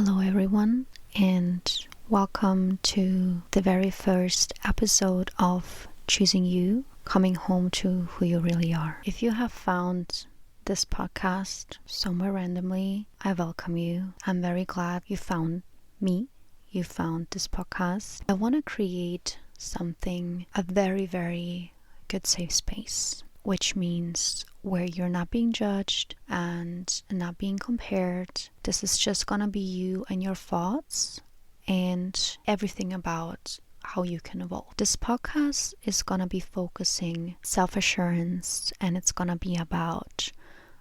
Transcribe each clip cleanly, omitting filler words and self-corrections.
Hello, everyone, and welcome to the very first episode of Choosing You, coming home to who you really are. If you have found this podcast somewhere randomly, I welcome you. I'm very glad you found me. You found this podcast. I want to create a very, very good safe space, which means where you're not being judged and not being compared. This is just gonna be you and your thoughts and everything about how you can evolve. This podcast is gonna be focusing self-assurance, and it's gonna be about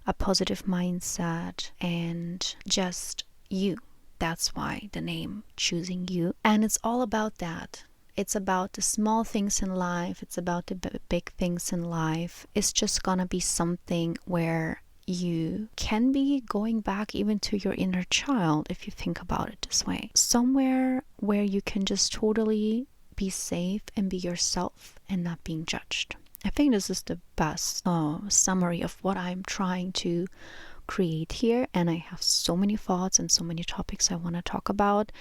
a positive mindset and just you. That's why the name Choosing You. And it's all about that. It's about the small things in life. It's about the big things in life. It's just gonna be something where you can be going back even to your inner child, if you think about it this way. Somewhere where you can just totally be safe and be yourself and not being judged. I think this is the best summary of what I'm trying to create here. And I have so many thoughts and so many topics I want to talk about.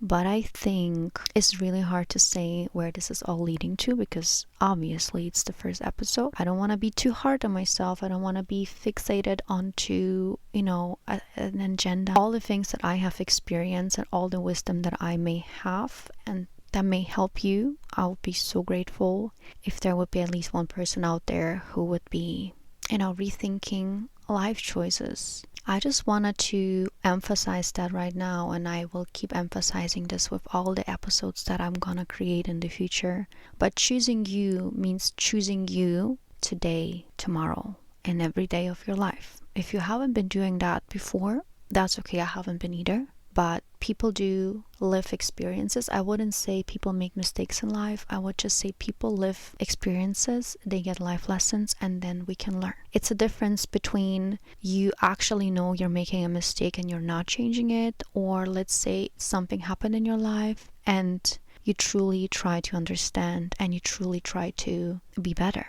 But I think it's really hard to say where this is all leading to, because obviously it's the first episode. I don't want to be too hard on myself. I don't want to be fixated onto, an agenda. All the things that I have experienced and all the wisdom that I may have and that may help you. I would be so grateful if there would be at least one person out there who would be, rethinking life choices. I just wanted to emphasize that right now, and I will keep emphasizing this with all the episodes that I'm gonna create in the future. But choosing you means choosing you today, tomorrow, and every day of your life. If you haven't been doing that before, that's okay. I haven't been either. But people do live experiences. I wouldn't say people make mistakes in life. I would just say people live experiences, they get life lessons, and then we can learn. It's a difference between you actually know you're making a mistake and you're not changing it, or let's say something happened in your life and you truly try to understand and you truly try to be better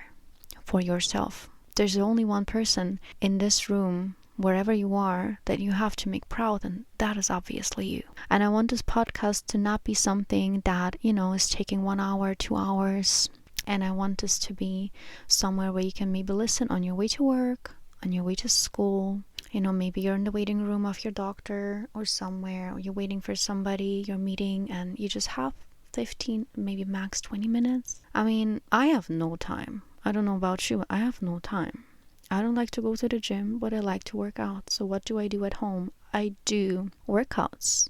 for yourself. There's only one person in this room, wherever you are, that you have to make proud, and that is obviously you. And I want this podcast to not be something that is taking 1 hour, 2 hours, and I want this to be somewhere where you can maybe listen on your way to work, on your way to school. Maybe you're in the waiting room of your doctor or somewhere, or you're waiting for somebody, you're meeting, and you just have 15, maybe max 20 minutes. I have no time. I don't know about you, but I have no time. I don't like to go to the gym, but I like to work out. So what do I do at home? I do workouts,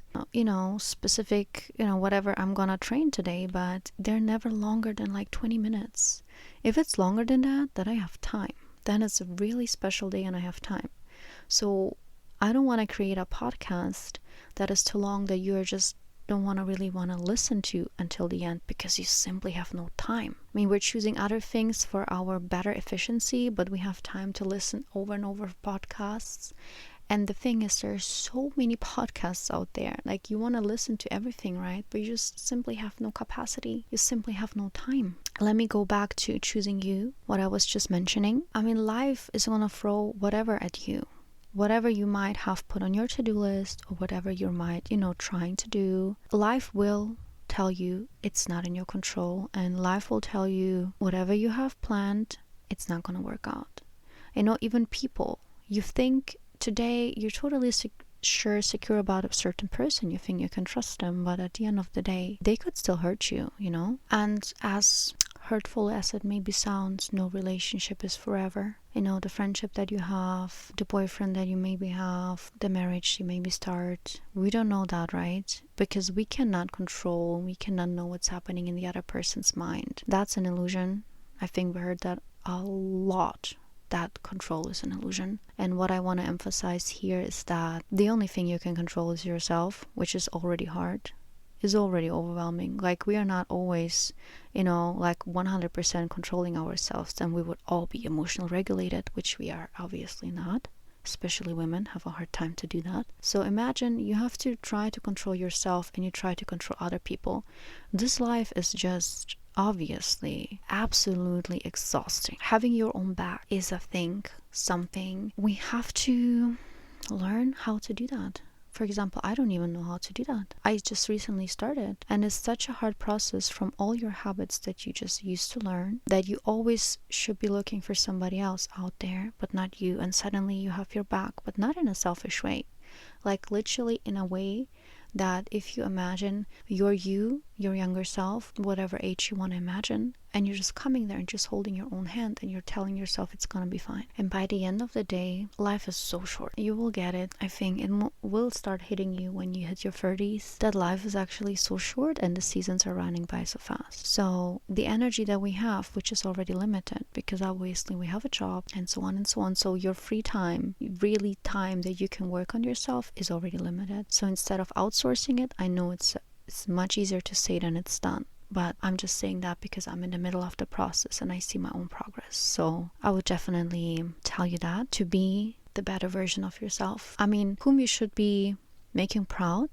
specific, whatever I'm gonna train today, but they're never longer than like 20 minutes. If it's longer than that, then I have time. Then it's a really special day and I have time. So I don't want to create a podcast that is too long that you're just don't really want to listen to until the end because you simply have no time. We're choosing other things for our better efficiency, but we have time to listen over and over podcasts. And the thing is, there's so many podcasts out there. Like, you want to listen to everything, right? But you just simply have no capacity. You simply have no time. Let me go back to choosing you, what I was just mentioning. Life is going to throw whatever at you. Whatever you might have put on your to-do list, or whatever you might, trying to do, life will tell you it's not in your control, and life will tell you whatever you have planned, it's not going to work out. Even people, you think today you're totally secure about a certain person, you think you can trust them, but at the end of the day, they could still hurt you, And as hurtful as it maybe sounds, no relationship is forever. The friendship that you have, the boyfriend that you maybe have, the marriage you maybe start, we don't know that, right? Because we cannot control, we cannot know what's happening in the other person's mind. That's an illusion. I think we heard that a lot, that control is an illusion. And what I want to emphasize here is that the only thing you can control is yourself, which is already hard, is already overwhelming. Like, we are not always, 100% controlling ourselves, then we would all be emotional regulated, which we are obviously not. Especially women have a hard time to do that. So imagine you have to try to control yourself and you try to control other people. This life is just obviously absolutely exhausting. Having your own back is something we have to learn how to do that. For example, I don't even know how to do that. I just recently started, and it's such a hard process from all your habits that you just used to learn, that you always should be looking for somebody else out there but not you, and suddenly you have your back, but not in a selfish way, like literally in a way that if you imagine you're you, your younger self, whatever age you want to imagine, and you're just coming there and just holding your own hand and you're telling yourself it's gonna be fine. And by the end of the day, life is so short. You will get it. I think it will start hitting you when you hit your 30s, that life is actually so short and the seasons are running by so fast. So the energy that we have, which is already limited because obviously we have a job and so on and so on, so your free time, really time that you can work on yourself, is already limited. So instead of outsourcing it, I know it's much easier to say than it's done, but I'm just saying that because I'm in the middle of the process and I see my own progress. So I would definitely tell you that, to be the better version of yourself. I mean, whom you should be making proud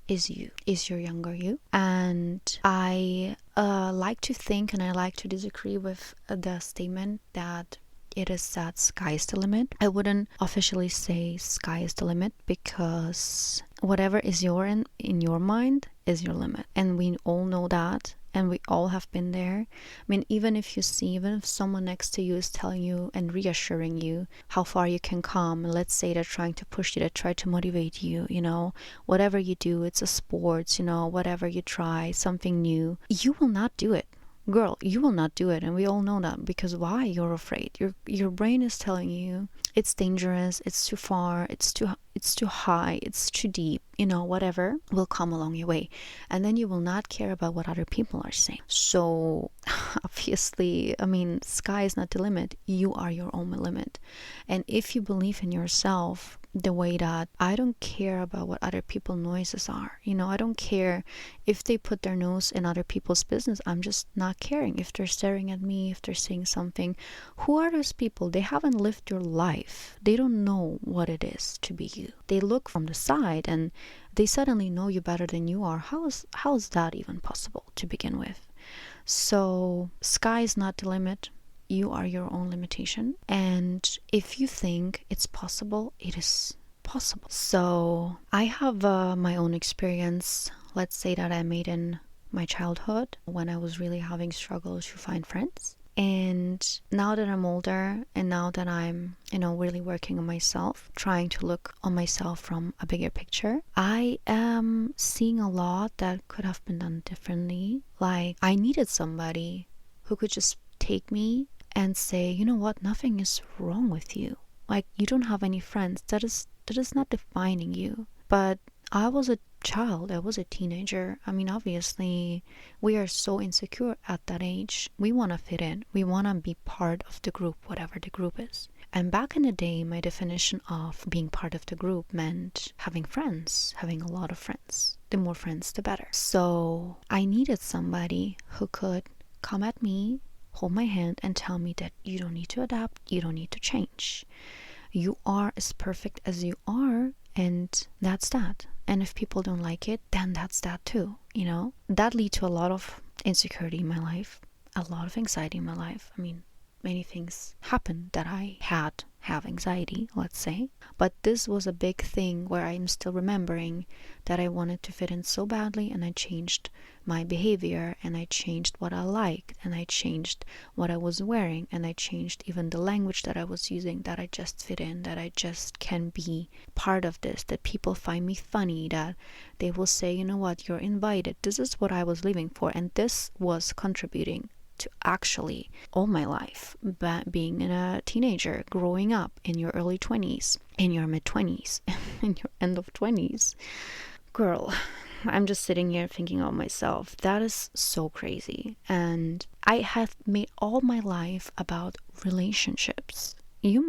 is you, is your younger you. And I like to think, and I like to disagree with the statement that it is that sky is the limit. I wouldn't officially say sky is the limit, because whatever is in your mind is your limit, and we all know that, and we all have been there. I mean, even if someone next to you is telling you and reassuring you how far you can come, and let's say they're trying to push you, they try to motivate you, whatever you do, it's a sport, whatever you try, something new, you will not do it. Girl, you will not do it, and we all know that. Because why? You're afraid. Your brain is telling you it's dangerous, it's too far, it's too high, it's too deep, whatever will come along your way, and then you will not care about what other people are saying. So obviously, I mean, sky is not the limit. You are your own limit. And if you believe in yourself the way that I don't care about what other people's noises are, I don't care if they put their nose in other people's business. I'm just not caring if they're staring at me, if they're saying something. Who are those people? They haven't lived your life. They don't know what it is to be you. They look from the side and they suddenly know you better than you are. How is that even possible to begin with? So sky is not the limit. You are your own limitation. And if you think it's possible, it is possible. So I have my own experience, let's say, that I made in my childhood when I was really having struggles to find friends. And now that I'm older, and now that I'm, really working on myself, trying to look on myself from a bigger picture, I am seeing a lot that could have been done differently. Like, I needed somebody who could just take me and say, you know what, nothing is wrong with you. Like, you don't have any friends. That is not defining you. But I was a child. I was a teenager. I mean, obviously, we are so insecure at that age. We want to fit in. We want to be part of the group, whatever the group is. And back in the day, my definition of being part of the group meant having friends, having a lot of friends. The more friends, the better. So I needed somebody who could come at me, hold my hand, and tell me that you don't need to adapt, you don't need to change. You are as perfect as you are, and that's that. And if people don't like it, then that's that too, That led to a lot of insecurity in my life, a lot of anxiety in my life. I mean, many things happened that I have anxiety, let's say. But this was a big thing where I'm still remembering that I wanted to fit in so badly, and I changed my behavior, and I changed what I liked, and I changed what I was wearing, and I changed even the language that I was using, that I just fit in, that I just can be part of this, that people find me funny, that they will say, you know what, you're invited. This is what I was living for, and this was contributing to actually all my life, being a teenager, growing up in your early 20s, in your mid 20s, in your end of 20s. Girl, I'm just sitting here thinking of myself. That is so crazy. And I have made all my life about relationships. You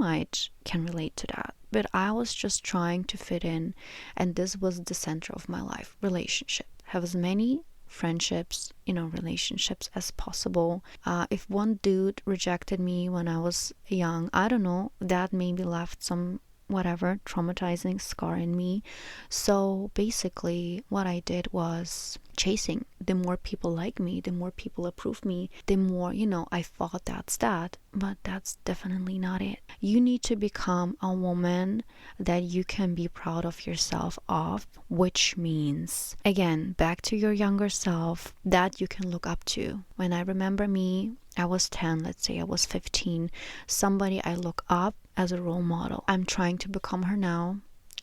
can relate to that, but I was just trying to fit in, and this was the center of my life. Relationship. Have as many friendships, relationships as possible. If one dude rejected me when I was young, I don't know, that maybe left some whatever traumatizing scar in me. So basically what I did was chasing. The more people like me, the more people approve me, the more, I thought that's that, but that's definitely not it. You need to become a woman that you can be proud of yourself of, which means, again, back to your younger self that you can look up to. When I remember me, I was 10, let's say I was 15, somebody I look up as a role model. I'm trying to become her now.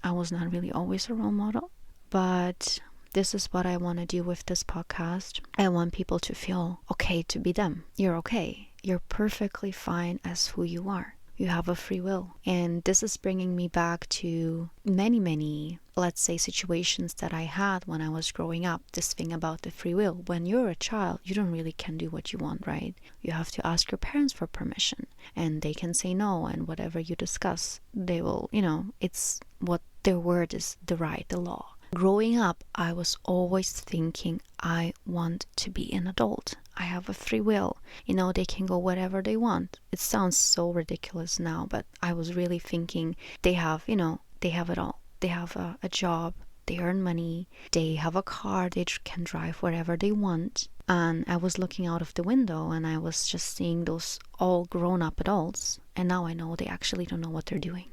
I was not really always a role model, but this is what I want to do with this podcast. I want people to feel okay to be them. You're okay. You're perfectly fine as who you are. You have a free will. And this is bringing me back to many, let's say, situations that I had when I was growing up. This thing about the free will. When you're a child, you don't really can do what you want, right? You have to ask your parents for permission. And they can say no. And whatever you discuss, they will, it's what their word is the right, the law. Growing up, I was always thinking I want to be an adult. I have a free will. They can go wherever they want. It sounds so ridiculous now, but I was really thinking they have it all. They have a job, they earn money, they have a car, they can drive wherever they want. And I was looking out of the window and I was just seeing those all grown-up adults. And now I know they actually don't know what they're doing,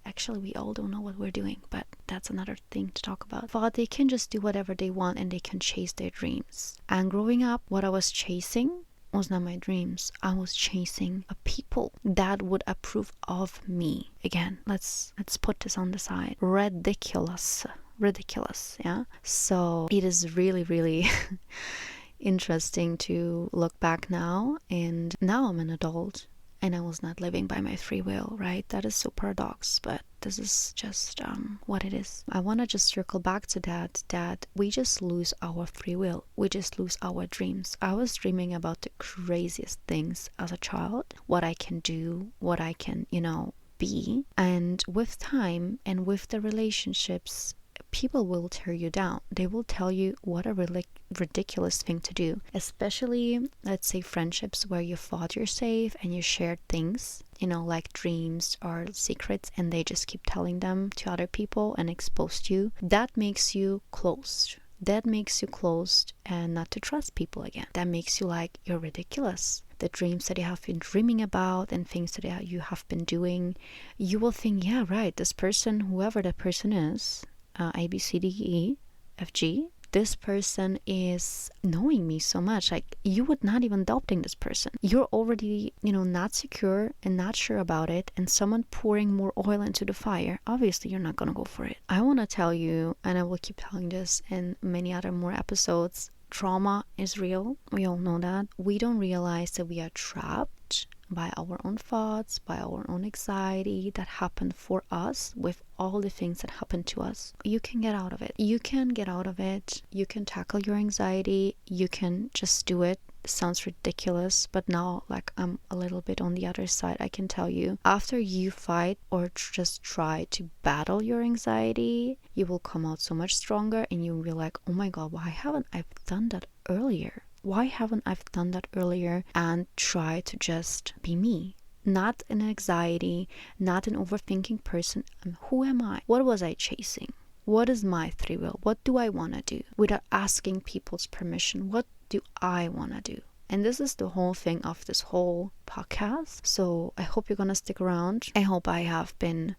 Actually, we all don't know what we're doing, but that's another thing to talk about. But they can just do whatever they want and they can chase their dreams. And growing up, what I was chasing was not my dreams. I was chasing a people that would approve of me. Again, let's put this on the side. Ridiculous, yeah? So it is really, really interesting to look back now. And now I'm an adult. And I was not living by my free will, right? That is so paradox, but this is just what it is. I want to just circle back to that we just lose our free will. We just lose our dreams. I was dreaming about the craziest things as a child, what I can do, what I can, be. And with time and with the relationships, people will tear you down. They will tell you what a ridiculous thing to do, especially, let's say, friendships where you thought you're safe and you shared things, like dreams or secrets, and they just keep telling them to other people and exposed you. That makes you closed. That makes you closed and not to trust people again. That makes you like, you're ridiculous. The dreams that you have been dreaming about and things that you have been doing, you will think, yeah, right, this person, whoever that person is, A, B, C, D, E, F, G, this person is knowing me so much. Like, you would not even doubting this person. You're already, not secure and not sure about it, and someone pouring more oil into the fire. Obviously, you're not going to go for it. I want to tell you, and I will keep telling this in many other more episodes, trauma is real. We all know that. We don't realize that we are trapped by our own thoughts, by our own anxiety that happened for us with all the things that happened to us. You can get out of it. You can get out of it. You can tackle your anxiety. You can just do it. It sounds ridiculous, but now, like, I'm a little bit on the other side. I can tell you, after you fight or just try to battle your anxiety, you will come out so much stronger, and you'll be like, oh my God, why haven't I done that earlier? Why haven't I done that earlier and try to just be me? Not an anxiety, not an overthinking person. Who am I? What was I chasing? What is my free will? What do I want to do? Without asking people's permission, what do I want to do? And this is the whole thing of this whole podcast. So I hope you're going to stick around. I hope I have been,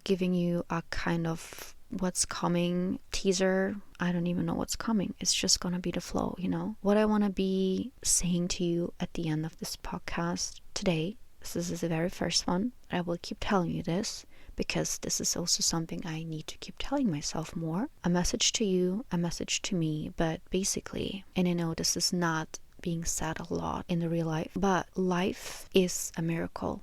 giving you a kind of what's coming teaser. I don't even know what's coming. It's just gonna be the flow, what I want to be saying to you at the end of this podcast today. This is the very first one. I will keep telling you this because this is also something I need to keep telling myself more. A message to you, a message to me, but basically, and I know this is not being said a lot in the real life, but life is a miracle.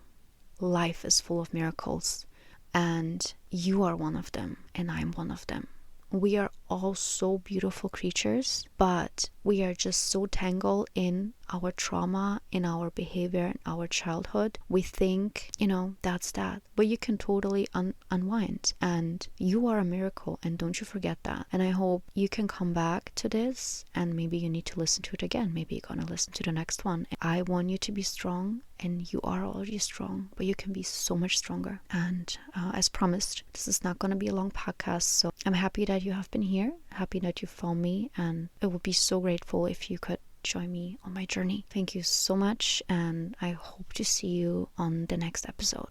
Life is full of miracles. And you are one of them, and I'm one of them. We are all so beautiful creatures, but we are just so tangled in our trauma, in our behavior, in our childhood, we think, that's that. But you can totally unwind, and you are a miracle, and don't you forget that. And I hope you can come back to this, and maybe you need to listen to it again. Maybe you're gonna listen to the next one. I want you to be strong, and you are already strong, but you can be so much stronger. And as promised, this is not going to be a long podcast, so I'm happy that you have been here, happy that you found me, and I would be so grateful if you could join me on my journey. Thank you so much, and I hope to see you on the next episode.